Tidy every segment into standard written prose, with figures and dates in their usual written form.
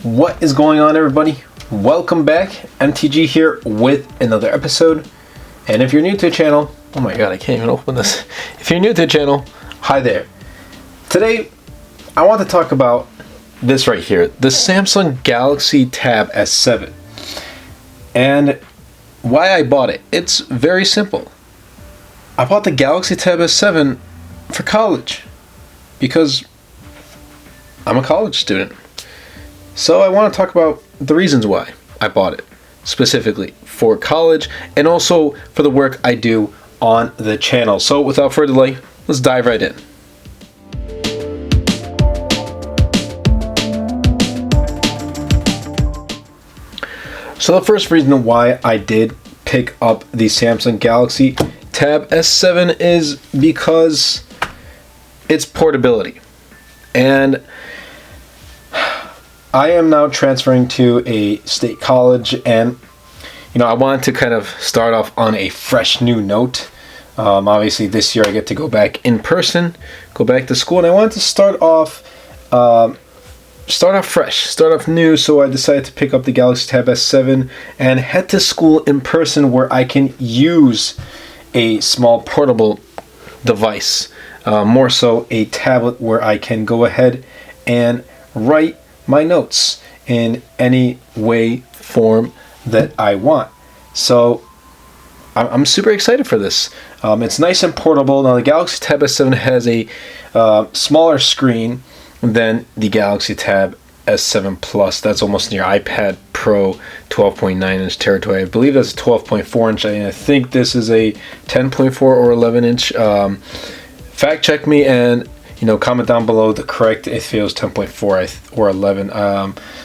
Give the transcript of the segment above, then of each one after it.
What is going on, everybody? Welcome back. MTG here with another episode. And if you're new to the channel, oh my god, I can't even open this. If you're new to the channel, hi there. Today, I want to talk about this right here, the Samsung Galaxy Tab S7. And why I bought it. It's very simple. I bought the Galaxy Tab S7 for college because I'm a college student. So I want to talk about the reasons why I bought it, specifically for college and also for the work I do on the channel. So without further delay, let's dive right in. So the first reason why I did pick up the Samsung Galaxy Tab S7 is because it's portability. And I am now transferring to a state college, and I wanted to kind of start off on a fresh new note. Obviously this year I get to go back in person, go back to school, and I wanted to start off fresh, start off new. So I decided to pick up the Galaxy Tab S7 and head to school in person, where I can use a small portable device, more so a tablet, where I can go ahead and write my notes in any way, form that I want. So I'm super excited for this. It's nice and portable. Now the Galaxy Tab S7 has a smaller screen than the Galaxy Tab S7 Plus. That's almost near iPad Pro 12.9 inch territory. I believe that's 12.4 inch, and I think this is a 10.4 or 11 inch. Fact check me and comment down below the correct if it was 10.4 or 11.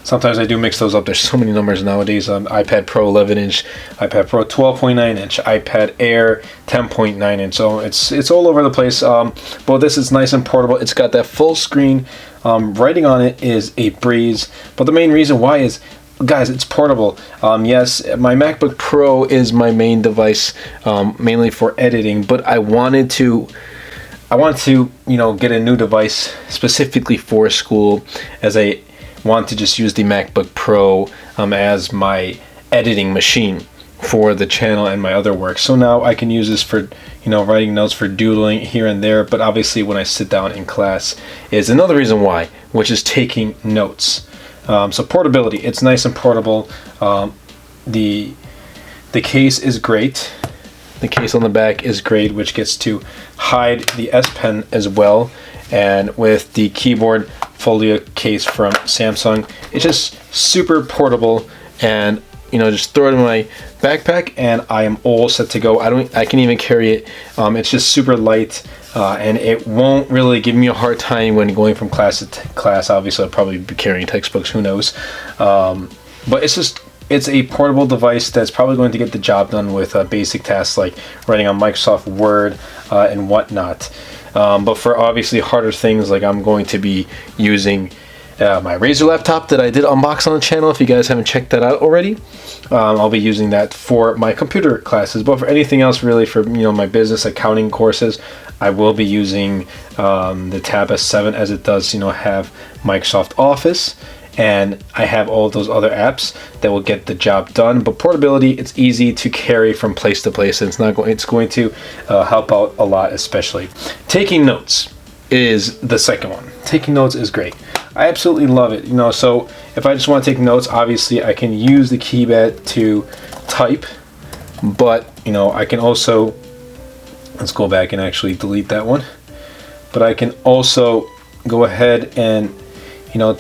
Sometimes I do mix those up. There's so many numbers nowadays. iPad Pro 11 inch, iPad Pro 12.9 inch, iPad Air 10.9 inch. So it's all over the place. But this is nice and portable. It's got that full screen. Writing on it is a breeze. But the main reason why is, guys, it's portable. Yes, my MacBook Pro is my main device, mainly for editing. But I wanted to get a new device specifically for school, as I want to just use the MacBook Pro as my editing machine for the channel and my other work. So now I can use this for writing notes, for doodling here and there, but obviously when I sit down in class is another reason why, which is taking notes. So portability, it's nice and portable. The case is great. The case on the back is great, which gets to hide the S Pen as well. And with the keyboard folio case from Samsung, it's just super portable, and just throw it in my backpack and I am all set to go. I can even carry it. It's just super light, and it won't really give me a hard time when going from class to class. Obviously I'll probably be carrying textbooks, who knows. But it's a portable device that's probably going to get the job done with basic tasks like writing on Microsoft Word and whatnot. But for obviously harder things, like I'm going to be using my Razer laptop that I did unbox on the channel. If you guys haven't checked that out already, I'll be using that for my computer classes. But for anything else, really, for my business accounting courses, I will be using the Tab S7, as it does have Microsoft Office. And I have all of those other apps that will get the job done. But portability, it's easy to carry from place to place, and it's going to help out a lot. Especially taking notes is the second one. Taking notes is great. I absolutely love it. So if I just want to take notes, obviously I can use the keypad to type, but I can also, let's go back and actually delete that one. But I can also go ahead and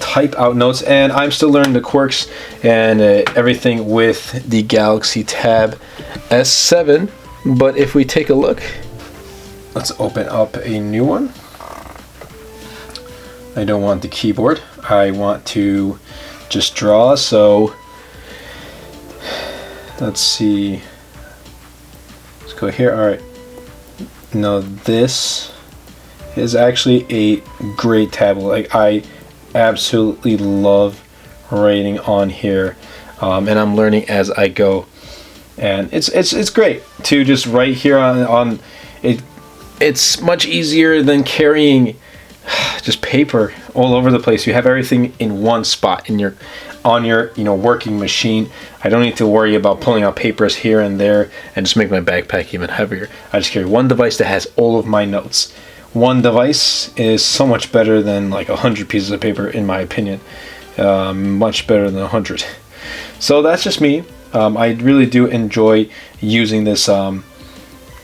type out notes, and I'm still learning the quirks and everything with the Galaxy Tab S7. But if we take a look, let's open up a new one. I don't want the keyboard. I want to just draw. So let's see. Let's go here. All right. Now this is actually a great tablet. Like, I absolutely love writing on here, and I'm learning as I go, and it's great to just write here on it. It's much easier than carrying just paper all over the place. You have everything in one spot in your on your working machine. I don't need to worry about pulling out papers here and there and just make my backpack even heavier. I just carry one device that has all of my notes. One device is so much better than like 100 pieces of paper, in my opinion. Much better than 100. So that's just me. I really do enjoy using this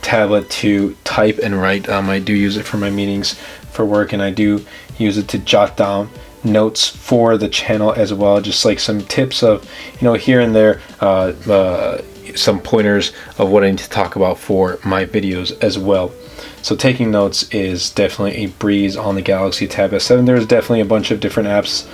tablet to type and write. I do use it for my meetings for work, and I do use it to jot down notes for the channel as well, just like some tips of here and there, some pointers of what I need to talk about for my videos as well. So taking notes is definitely a breeze on the Galaxy Tab S7. There's definitely a bunch of different apps,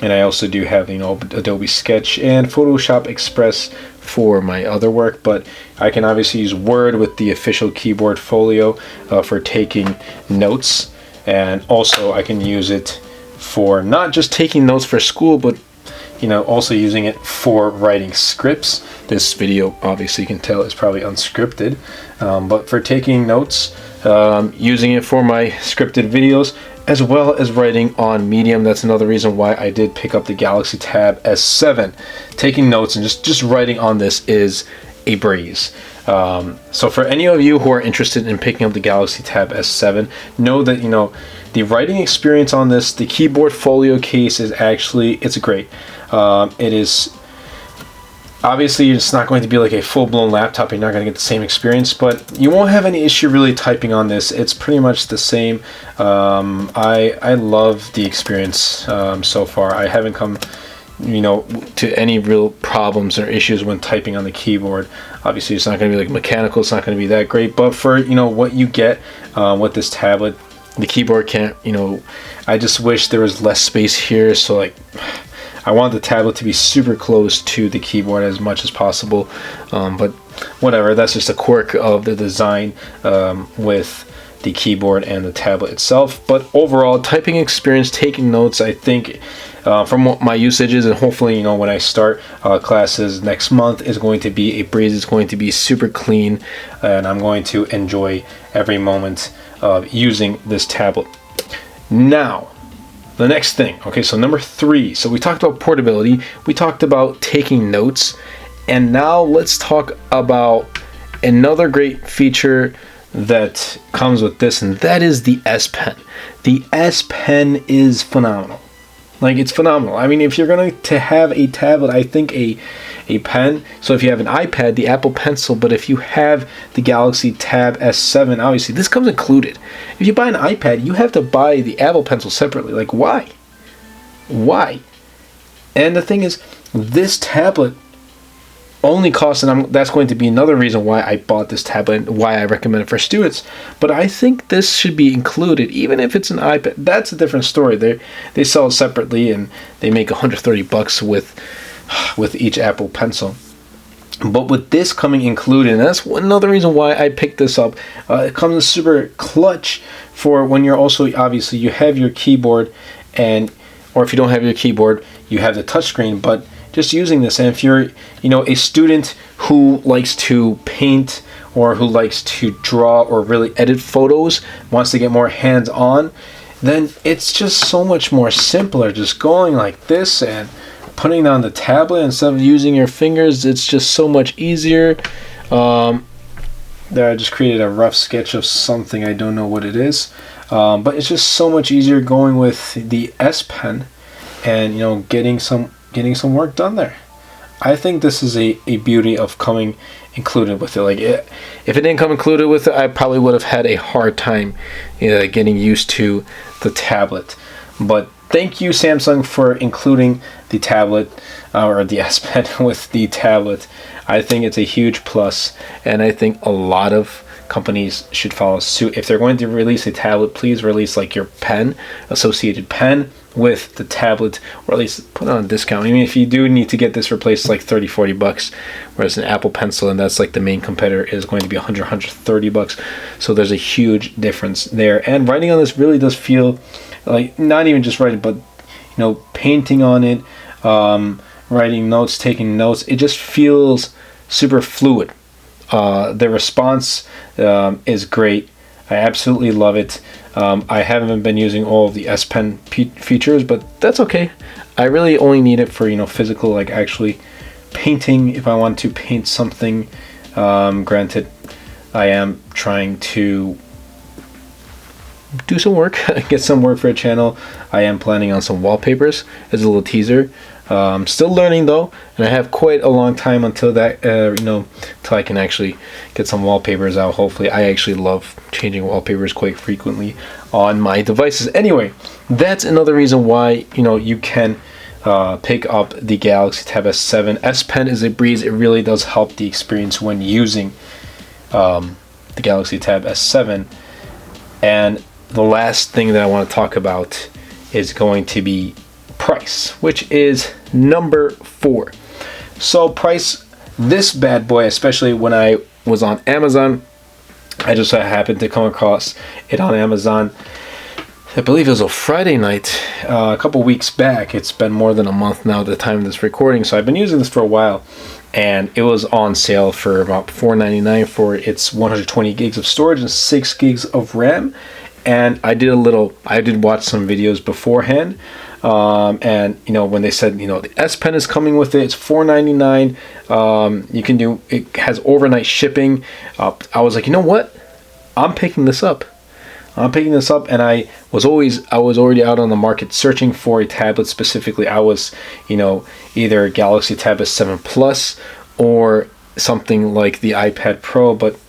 and I also do have Adobe Sketch and Photoshop Express for my other work, but I can obviously use Word with the official keyboard Folio for taking notes, and also I can use it for not just taking notes for school, but also using it for writing scripts. This video, obviously you can tell, is probably unscripted, but for taking notes, using it for my scripted videos, as well as writing on Medium. That's another reason why I did pick up the Galaxy Tab S7. Taking notes and just writing on this is a breeze. So for any of you who are interested in picking up the Galaxy Tab S7, know that the writing experience on this, the keyboard Folio case is actually, it's great. It is obviously, it's not going to be like a full-blown laptop. You're not going to get the same experience, but you won't have any issue really typing on this. It's pretty much the same. I love the experience so far. I haven't come to any real problems or issues when typing on the keyboard. Obviously, it's not going to be like mechanical. It's not going to be that great, but for what you get with this tablet, the keyboard can't. I just wish there was less space here. So like, I want the tablet to be super close to the keyboard as much as possible, but whatever. That's just a quirk of the design with the keyboard and the tablet itself. But overall, typing experience, taking notes, I think from what my usage is, and hopefully when I start classes next month, is going to be a breeze. It's going to be super clean, and I'm going to enjoy every moment of using this tablet. Now, the next thing, okay, so number 3. So we talked about portability, we talked about taking notes, and now let's talk about another great feature that comes with this, and that is the S Pen. The S Pen is phenomenal. Like, it's phenomenal. I mean, if you're going to have a tablet, I think a pen. So if you have an iPad, the Apple Pencil, but if you have the Galaxy Tab S7, obviously this comes included. If you buy an iPad, you have to buy the Apple Pencil separately. Like, why? Why? And the thing is, this tablet only costs, and that's going to be another reason why I bought this tablet and why I recommend it for students. But I think this should be included, even if it's an iPad. That's a different story. They sell it separately, and they make $130 with each Apple Pencil. But with this coming included, and that's another reason why I picked this up, it comes in super clutch for when you're also, obviously, you have your keyboard, or if you don't have your keyboard, you have the touchscreen, but just using this, and if you're a student who likes to paint or who likes to draw or really edit photos, wants to get more hands-on, then it's just so much more simpler just going like this and putting it on the tablet instead of using your fingers. It's just so much easier. There, I just created a rough sketch of something. I don't know what it is, but it's just so much easier going with the S Pen and getting some work done there. I think this is a beauty of coming included with it. Like, if it didn't come included with it, I probably would have had a hard time getting used to the tablet. But thank you, Samsung, for including the tablet or the S Pen with the tablet. I think it's a huge plus, and I think a lot of companies should follow suit. If they're going to release a tablet, please release like your pen, associated pen, with the tablet, or at least put it on a discount. I mean, if you do need to get this replaced, like $30-40, whereas an Apple Pencil, and that's like the main competitor, is going to be $130. So there's a huge difference there. And writing on this really does feel like not even just writing, but painting on it, writing notes, taking notes. It just feels super fluid. The response is great. I absolutely love it. I haven't been using all of the S Pen features, but that's okay. I really only need it for, you know, physical, like actually painting if I want to paint something. Granted, I am trying to do some work, get some work for a channel. I am planning on some wallpapers as a little teaser. Still learning though, and I have quite a long time until that, you know, till I can actually get some wallpapers out. Hopefully, I actually love changing wallpapers quite frequently on my devices. Anyway, that's another reason why, you know, you can pick up the Galaxy Tab S7. S Pen is a breeze. It really does help the experience when using the Galaxy Tab S7. And the last thing that I want to talk about is going to be price, which is number 4. So price, this bad boy, especially when I was on Amazon, I just happened to come across it on Amazon. I believe it was a Friday night, a couple weeks back. It's been more than a month now at the time of this recording, so I've been using this for a while, and it was on sale for about $4.99 for its 120 gigs of storage and 6 gigs of RAM. And I did watch some videos beforehand, and you know, when they said, you know, the S Pen is coming with it, it's $4.99. You can do, it has overnight shipping. I was like, you know what, I'm picking this up. And I was already out on the market searching for a tablet specifically. I was, you know, either Galaxy Tab S7 Plus or something like the iPad Pro, but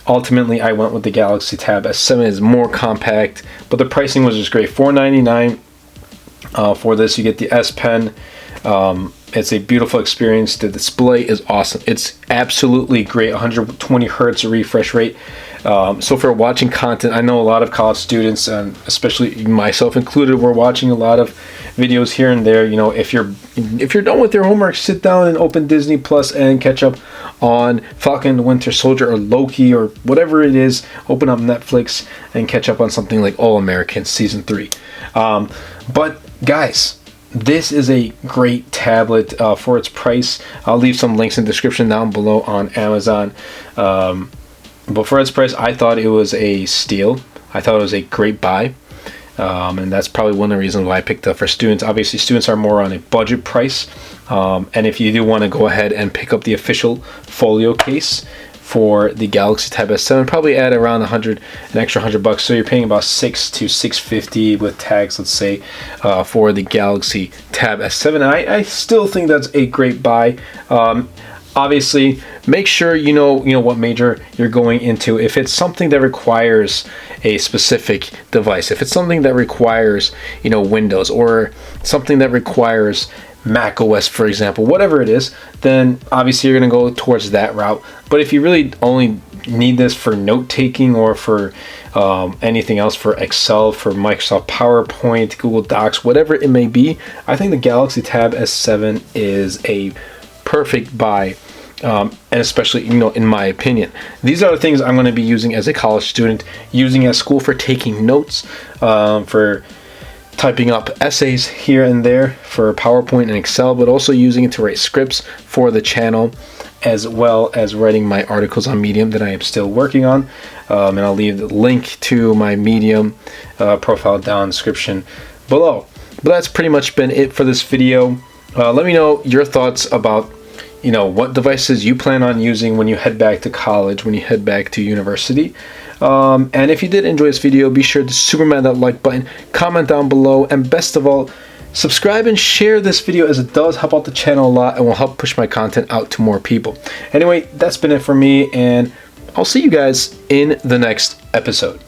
ultimately I went with the Galaxy Tab S7. It's more compact, but the pricing was just great. $4.99 for this. You get the S Pen. It's a beautiful experience. The display is awesome. It's absolutely great. 120 hertz refresh rate. So for watching content, I know a lot of college students, and especially myself included, we're watching a lot of videos here and there. You know, if you're done with your homework, sit down and open Disney Plus and catch up on Falcon and the Winter Soldier or Loki or whatever it is. Open up Netflix and catch up on something like All American Season 3. But guys, this is a great tablet for its price. I'll leave some links in the description down below on Amazon. But for its price, I thought it was a steal. I thought it was a great buy. And that's probably one of the reasons why I picked up for students. Obviously, students are more on a budget price. And if you do want to go ahead and pick up the official folio case for the Galaxy Tab S7, probably add around an extra $100, so you're paying about $600 to $650 with tags, let's say, for the Galaxy Tab S7. And I still think that's a great buy. Obviously, make sure you know what major you're going into. If it's something that requires a specific device, if it's something that requires, you know, Windows, or something that requires Mac OS, for example, whatever it is, then obviously you're going to go towards that route. But if you really only need this for note-taking or for anything else, for Excel, for Microsoft PowerPoint, Google Docs, whatever it may be, I think the Galaxy Tab S7 is a perfect buy. And especially, you know, in my opinion, these are the things I'm going to be using as a college student, using at school for taking notes, for typing up essays here and there, for PowerPoint and Excel, but also using it to write scripts for the channel, as well as writing my articles on Medium that I am still working on. And I'll leave the link to my Medium profile down in the description below. But that's pretty much been it for this video. Let me know your thoughts about, you know, what devices you plan on using when you head back to college, when you head back to university. And if you did enjoy this video, be sure to superman that like button, comment down below, and best of all, subscribe and share this video, as it does help out the channel a lot and will help push my content out to more people. Anyway, that's been it for me, and I'll see you guys in the next episode.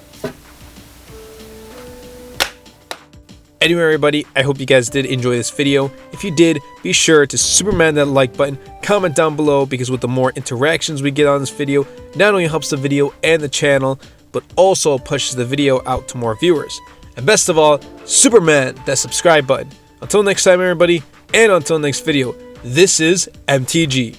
Anyway, everybody, I hope you guys did enjoy this video. If you did, be sure to superman that like button, comment down below, because with the more interactions we get on this video, not only helps the video and the channel, but also pushes the video out to more viewers. And best of all, superman that subscribe button. Until next time, everybody, and until next video, this is MTG.